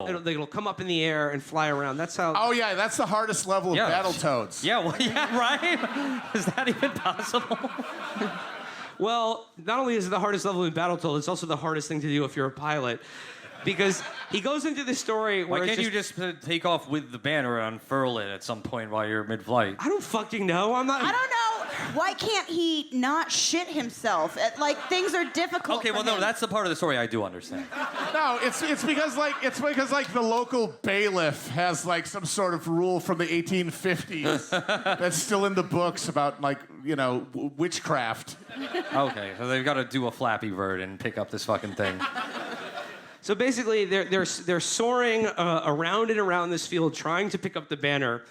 It'll come up in the air and fly around. That's how. Oh yeah, that's the hardest level of Battletoads. Yeah, well, yeah, right? Is that even possible? Well, not only is it the hardest level in Battletoads, it's also the hardest thing to do if you're a pilot. Because he goes into this story where Why can't you just take off with the banner and unfurl it at some point while you're mid-flight? I don't fucking know. I don't know. Why can't he not shit himself? Things are difficult. Okay, well, no, that's the part of the story I do understand. No, it's because the local bailiff has like some sort of rule from the 1850s that's still in the books about witchcraft. Okay, so they've got to do a Flappy Bird and pick up this fucking thing. So basically, they're soaring around and around this field trying to pick up the banner.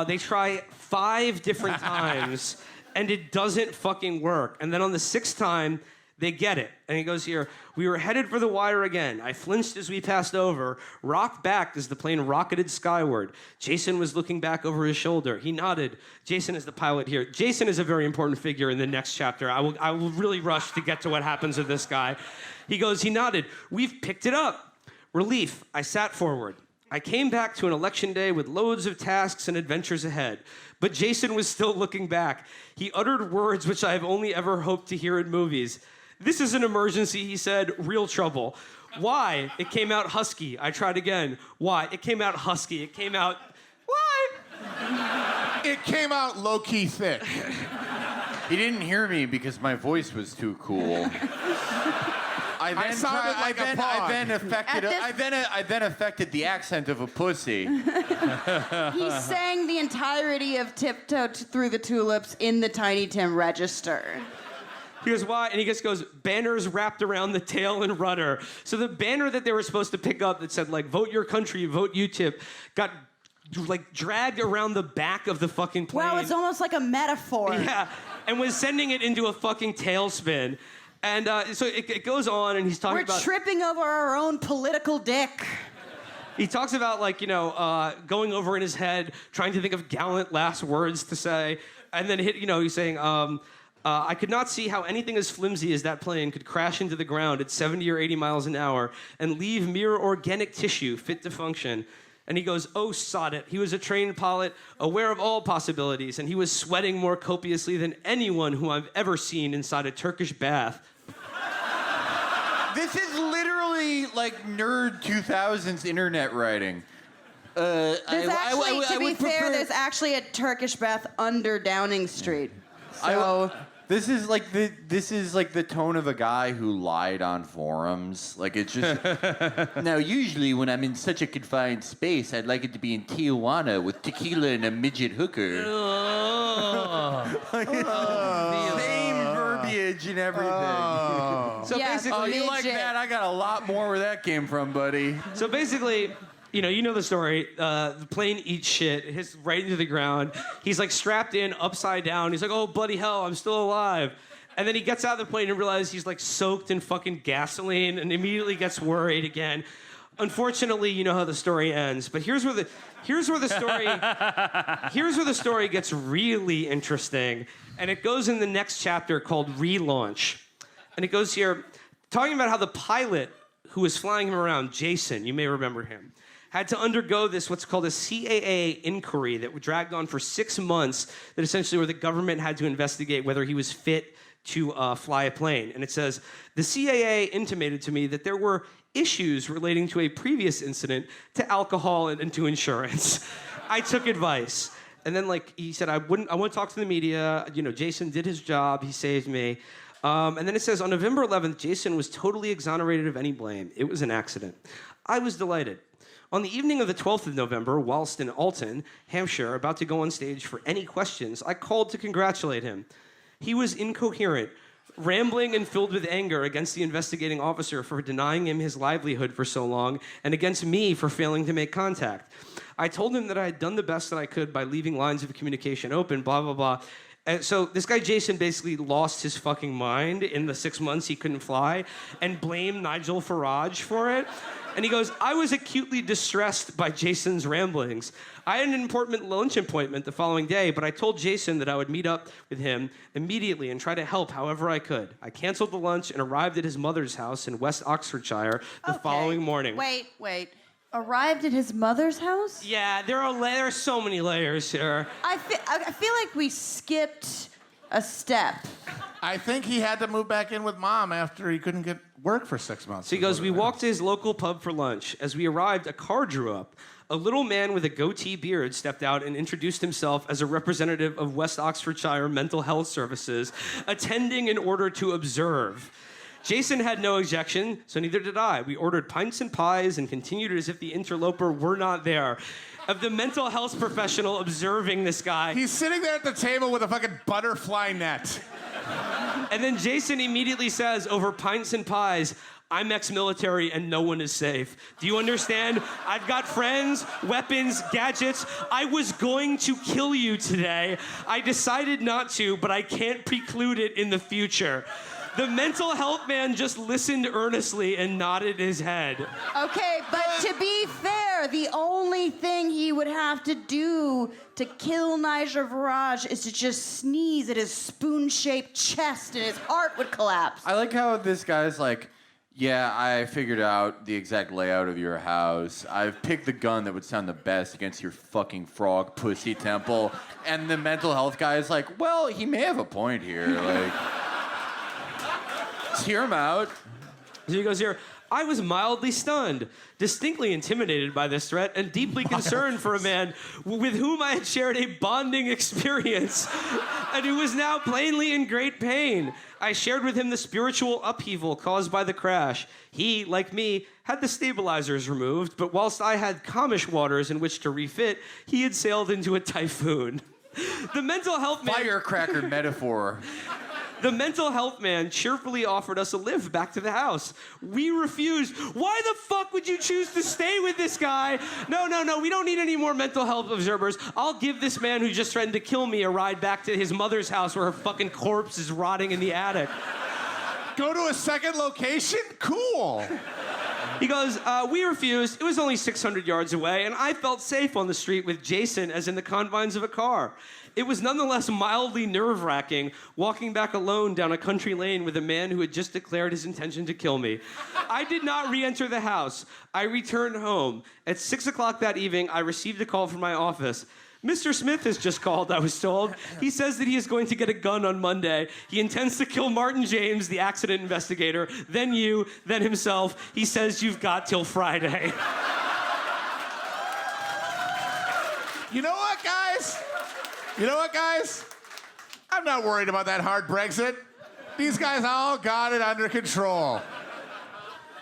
They try 5 different times, and it doesn't fucking work. And then on the 6th time, they get it. And he goes here, "We were headed for the wire again. I flinched as we passed over, rocked back as the plane rocketed skyward. Jason was looking back over his shoulder. He nodded." Jason is the pilot here. Jason is a very important figure in the next chapter. I will really rush to get to what happens with this guy. He goes, he nodded. "We've picked it up." Relief. I sat forward. I came back to an election day with loads of tasks and adventures ahead. But Jason was still looking back. He uttered words which I have only ever hoped to hear in movies. "This is an emergency," he said. "Real trouble." Why? It came out husky. I tried again. Why? It came out husky. It came out... Why? It came out low-key thick. He didn't hear me because my voice was too cool. I then affected the accent of a pussy. He sang the entirety of Tiptoe Through the Tulips in the Tiny Tim register. He goes, "Why?" And he just goes, "Banners wrapped around the tail and rudder." So the banner that they were supposed to pick up that said, "Vote your country, vote UTIP," got, dragged around the back of the fucking plane. Wow, it's almost like a metaphor. Yeah, and was sending it into a fucking tailspin. And so it goes on, and he's talking about... We're tripping over our own political dick. He talks about, going over in his head, trying to think of gallant last words to say. And then, he's saying, "I could not see how anything as flimsy as that plane could crash into the ground at 70 or 80 miles an hour and leave mere organic tissue fit to function." And he goes, "Oh, sod it. He was a trained pilot, aware of all possibilities, and he was sweating more copiously than anyone who I've ever seen inside a Turkish bath." This is literally like nerd 2000s internet writing. To be fair, there's actually a Turkish bath under Downing Street. So... This is like the tone of a guy who lied on forums. Like, it's just... Now, usually when I'm in such a confined space, I'd like it to be in Tijuana with tequila and a midget hooker. Same verbiage and everything. So basically... you like that? I got a lot more where that came from, buddy. So basically... You know the story. The plane eats shit. It hits right into the ground. He's strapped in, upside down. He's like, "Oh, bloody hell, I'm still alive." And then he gets out of the plane and realizes he's soaked in fucking gasoline and immediately gets worried again. Unfortunately, you know how the story ends. But here's where the story gets really interesting. And it goes in the next chapter called Relaunch. And it goes here talking about how the pilot who was flying him around, Jason, you may remember him, had to undergo what's called a CAA inquiry that dragged on for 6 months, that essentially where the government had to investigate whether he was fit to fly a plane. And it says, "The CAA intimated to me that there were issues relating to a previous incident, to alcohol, and to insurance. I took advice." And then he said, I want to talk to the media. Jason did his job. He saved me. And then it says, "On November 11th, Jason was totally exonerated of any blame. It was an accident. I was delighted. On the evening of the 12th of November, whilst in Alton, Hampshire, about to go on stage for any questions, I called to congratulate him. He was incoherent, rambling and filled with anger against the investigating officer for denying him his livelihood for so long, and against me for failing to make contact. I told him that I had done the best that I could by leaving lines of communication open, blah, blah, blah." And so this guy Jason basically lost his fucking mind in the 6 months he couldn't fly and blamed Nigel Farage for it. And he goes, "I was acutely distressed by Jason's ramblings. I had an important lunch appointment the following day, but I told Jason that I would meet up with him immediately and try to help however I could. I canceled the lunch and arrived at his mother's house in West Oxfordshire the following morning." Wait. Arrived at his mother's house? Yeah, there are so many layers here. I feel like we skipped a step. I think he had to move back in with mom after he couldn't get work for 6 months. So he goes, we walked to his local pub for lunch. As we arrived, a car drew up. A little man with a goatee beard stepped out and introduced himself as a representative of West Oxfordshire Mental Health Services, attending in order to observe. Jason had no objection, so neither did I. We ordered pints and pies and continued as if the interloper were not there. Of the mental health professional observing this guy. He's sitting there at the table with a fucking butterfly net. And then Jason immediately says, over pints and pies, I'm ex-military and no one is safe. Do you understand? I've got friends, weapons, gadgets. I was going to kill you today. I decided not to, but I can't preclude it in the future. The mental health man just listened earnestly and nodded his head. Okay, but to be fair, the only thing he would have to do to kill Nigel Farage is to just sneeze at his spoon-shaped chest and his heart would collapse. I like how this guy's like, yeah, I figured out the exact layout of your house. I've picked the gun that would sound the best against your fucking frog pussy temple. And the mental health guy is like, well, he may have a point here. Like, let's hear him out. So he goes here, I was mildly stunned, distinctly intimidated by this threat, and deeply concerned for a man with whom I had shared a bonding experience, and who was now plainly in great pain. I shared with him the spiritual upheaval caused by the crash. He, like me, had the stabilizers removed, but whilst I had calmish waters in which to refit, he had sailed into a typhoon. The mental health man... Firecracker metaphor. The mental health man cheerfully offered us a lift back to the house. We refused. Why the fuck would you choose to stay with this guy? No, we don't need any more mental health observers. I'll give this man who just threatened to kill me a ride back to his mother's house where her fucking corpse is rotting in the attic. Go to a second location? Cool. He goes, we refused. It was only 600 yards away, and I felt safe on the street with Jason as in the confines of a car. It was nonetheless mildly nerve-wracking walking back alone down a country lane with a man who had just declared his intention to kill me. I did not re-enter the house. I returned home. At 6 o'clock that evening, I received a call from my office. Mr. Smith has just called, I was told. He says that he is going to get a gun on Monday. He intends to kill Martin James, the accident investigator, then you, then himself. He says you've got till Friday. You know what, guys? I'm not worried about that hard Brexit. These guys all got it under control.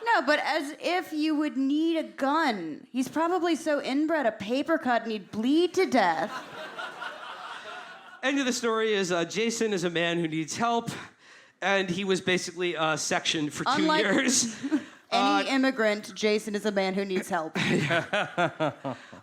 No, but as if you would need a gun. He's probably so inbred a paper cut and he'd bleed to death. End of the story is Jason is a man who needs help, and he was basically sectioned for 2 years. Any immigrant, Jason is a man who needs help.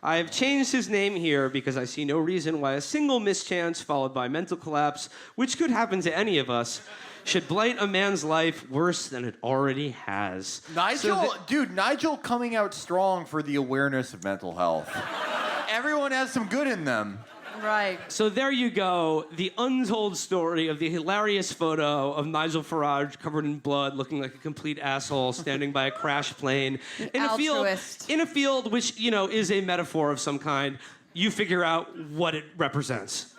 I have changed his name here because I see no reason why a single mischance followed by mental collapse, which could happen to any of us, should blight a man's life worse than it already has. Nigel coming out strong for the awareness of mental health. Everyone has some good in them. Right. So there you go, the untold story of the hilarious photo of Nigel Farage covered in blood, looking like a complete asshole, standing by a crashed plane in a field which, is a metaphor of some kind. You figure out what it represents.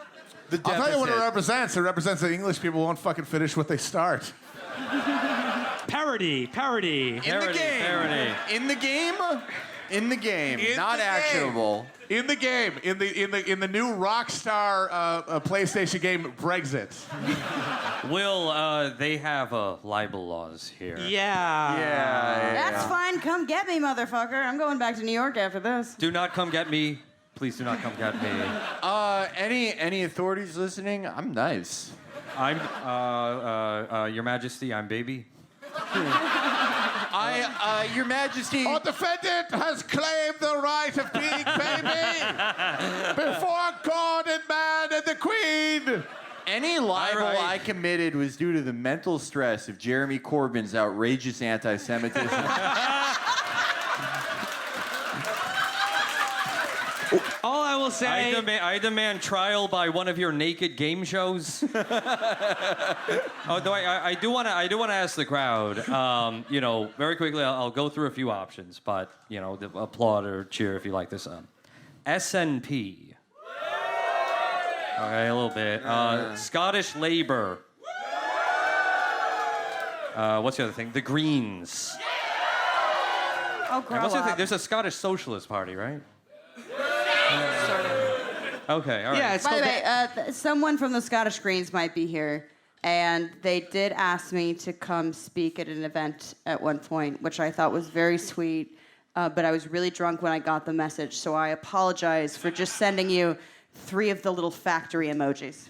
I'll tell you what it represents. It represents that English people won't fucking finish what they start. Parody. In the game. Not actionable. In the game. In the new Rockstar PlayStation game, Brexit. Will, they have libel laws here. Yeah. That's fine. Come get me, motherfucker. I'm going back to New York after this. Do not come get me. Please do not come get me. Any authorities listening? I'm nice. I'm, Your Majesty, I'm baby. Your Majesty. Our defendant has claimed the right of being baby before God and man and the Queen. Any libel I committed was due to the mental stress of Jeremy Corbyn's outrageous anti-Semitism. All I will will say. I demand trial by one of your naked game shows. Though I do want to ask the crowd. Very quickly, I'll go through a few options, but applaud or cheer if you like this. SNP. Okay, a little bit. Scottish Labour. What's the other thing? The Greens. Oh, grow And what's the other thing? up. There's a Scottish Socialist Party, right? Sort of. Okay, all right. Yeah, it's By the called way, someone from the Scottish Greens might be here, and they did ask me to come speak at an event at one point, which I thought was very sweet, but I was really drunk when I got the message, so I apologize for just sending you 3 of the little factory emojis.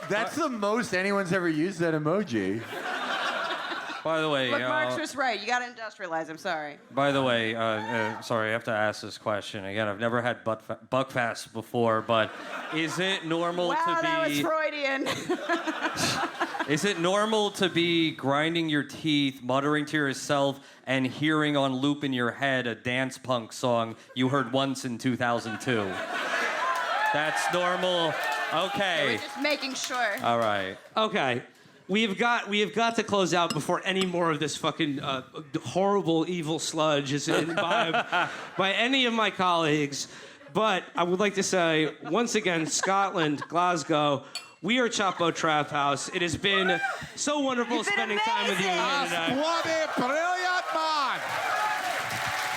That's the most anyone's ever used that emoji. By the way, Look, Mark's was right. You got to industrialize. I'm sorry. By the way, sorry, I have to ask this question again. I've never had Buckfast before, but is it normal Wow, to be? that was Freudian. Is it normal to be grinding your teeth, muttering to yourself, and hearing on loop in your head a dance punk song you heard once in 2002? That's normal. Okay. We're just making sure. All right. Okay. We have got to close out before any more of this fucking horrible, evil sludge is imbibed by any of my colleagues. But I would like to say, once again, Scotland, Glasgow, we are Chapo Trap House. It has been so wonderful You've been spending time with you amazing. here today. Bloody brilliant, man!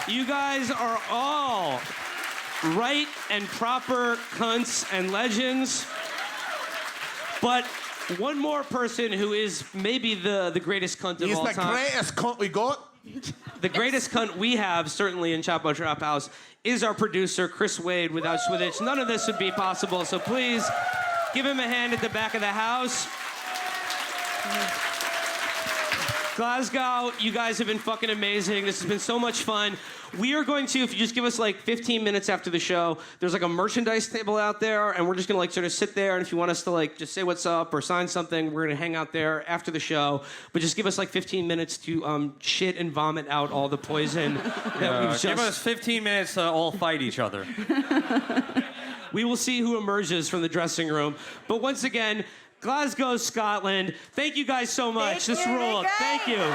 You guys are all right and proper cunts and legends. But one more person who is maybe the greatest cunt of He's all the time. greatest cunt we got. The greatest cunt we have, certainly in Chapo Trap House, is our producer, Chris Wade. Without which none of this would be possible. So please give him a hand at the back of the house. Glasgow, you guys have been fucking amazing. This has been so much fun. We are going to, if you just give us like 15 minutes after the show, there's like a merchandise table out there, and we're just gonna like sort of sit there, and if you want us to like just say what's up or sign something, we're gonna hang out there after the show. But just give us like 15 minutes to shit and vomit out all the poison that we've just... Give us 15 minutes to all fight each other. We will see who emerges from the dressing room. But once again, Glasgow, Scotland, thank you guys so much. Thank This you, ruled. guys. Thank you.